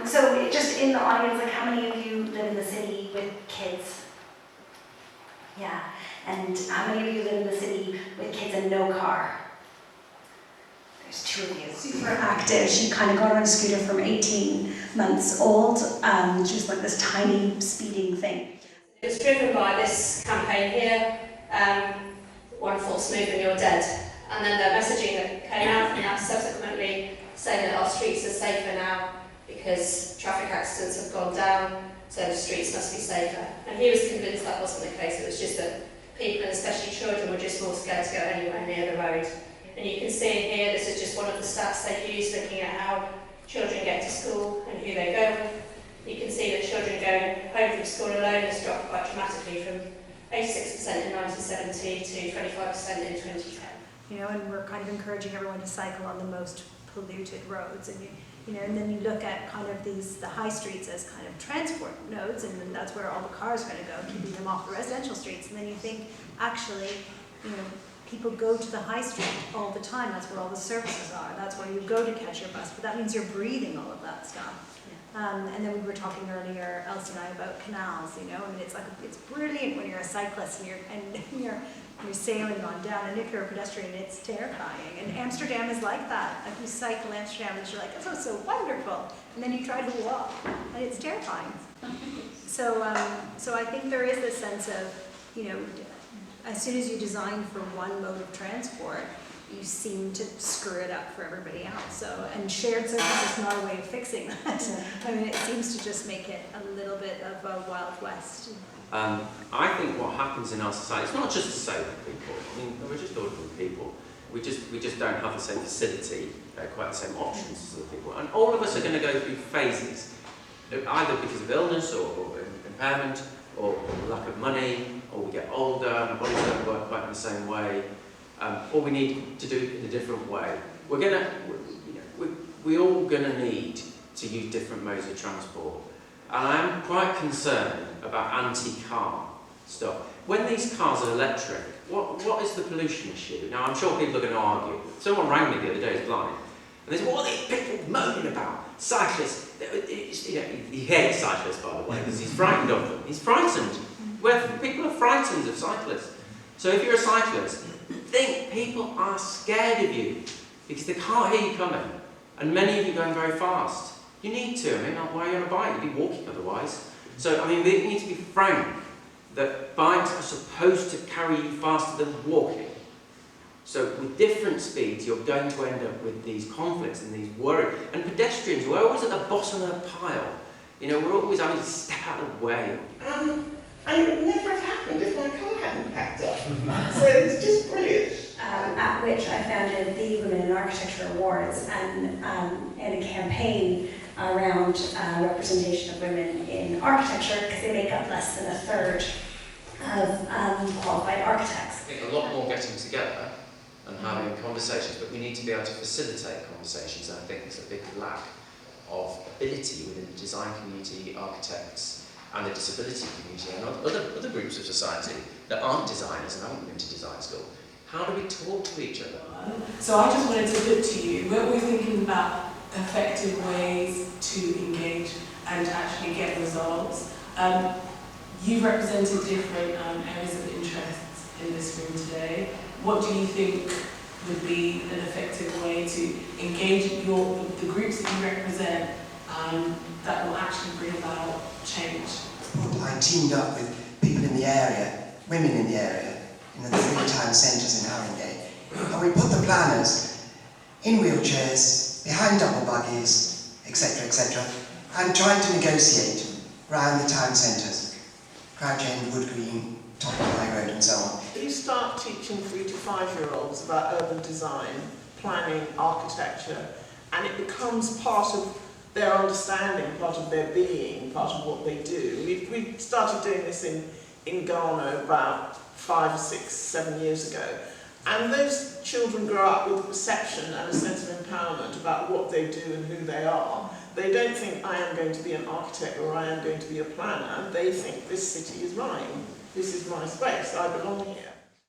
So just in the audience, like how many of you live in the city with kids? Yeah. And how many of you live in the city with kids and no car? There's 2 of you. Super active. She kind of got on a scooter from 18 months old. Just like this tiny speeding thing. It was driven by this campaign here, one false move and you're dead. And then the messaging that came out from that subsequently saying that our streets are safer now because traffic accidents have gone down, so the streets must be safer. And he was convinced that wasn't the case, it was just that people, and especially children, were just more scared to go anywhere near the road. And you can see in here, this is just one of the stats they've used looking at how children get to school and who they go with. You can see that children going home from school alone has dropped quite dramatically from 86% in 1970 to 25% in 2010. You know, and we're kind of encouraging everyone to cycle on the most polluted roads, and you know, and then you look at kind of the high streets as kind of transport nodes, and then that's where all the cars are going to go, keeping them off the residential streets. And then you think, actually, you know, people go to the high street all the time. That's where all the services are. That's where you go to catch your bus. But that means you're breathing all of that stuff. And then we were talking earlier, Elsie and I, about canals. You know, I mean, it's brilliant when you're a cyclist and you're sailing on down, and if you're a pedestrian, it's terrifying. And Amsterdam is like that. Like you cycle Amsterdam, and you're like, "Oh, so wonderful," and then you try to walk, and it's terrifying. So I think there is this sense of, you know, as soon as you design for one mode of transport, you seem to screw it up for everybody else. So, and shared service is not a way of fixing that. I mean, it seems to just make it a little bit of a Wild West. I think what happens in our society, it's not just disabled people. I mean, we're just ordinary people. We just don't have the same facility, quite the same options as other people. And all of us are going to go through phases, either because of illness or impairment or lack of money, or we get older and our bodies don't work quite in the same way, or we need to do it in a different way. We're all going to need to use different modes of transport. And I'm quite concerned about anti-car stuff. When these cars are electric, what is the pollution issue? Now, I'm sure people are going to argue. Someone rang me the other day, who's blind, and they said, "What are these people moaning about? Cyclists." You know, he hates cyclists, by the way, because he's frightened of them. He's frightened. People are frightened of cyclists. So if you're a cyclist, think people are scared of you because they can't hear you coming, and many of you are going very fast. You need to. I mean, why are you on a bike? You'd be walking otherwise. So, I mean, we need to be frank that bikes are supposed to carry you faster than walking. So, with different speeds, you're going to end up with these conflicts and these worries. And pedestrians, we're always at the bottom of the pile. You know, we're always having to step out of the way. And it would never have happened if my car hadn't packed up. So it's just brilliant. At which I founded the Women in Architecture Awards and a campaign around representation of women in architecture, because they make up less than a third of qualified architects. I think a lot more getting together and having conversations, but we need to be able to facilitate conversations, and I think there's a big lack of ability within the design community, architects, and the disability community, and other groups of society that aren't designers and haven't been to design school. How do we talk to each other? So I just wanted to put to you, when we're thinking about effective ways to engage and to actually get results, you've represented different areas of interest in this room today. What do you think would be an effective way to engage the groups that you represent that will actually bring about change? I teamed up with people in the area, women in the area, in the 3 town centres in Haringey, and we put the planners in wheelchairs, behind double buggies, etc., and tried to negotiate around the town centres, Crouch End, Wood Green, Top of High Road, and so on. You start teaching 3 to 5-year-olds about urban design, planning, architecture, and it becomes part of their understanding, part of their being, part of what they do. We started doing this in Ghana about 5, 6, 7 years ago. And those children grow up with a perception and a sense of empowerment about what they do and who they are. They don't think, I am going to be an architect or I am going to be a planner. They think, this city is mine. This is my space. I belong here.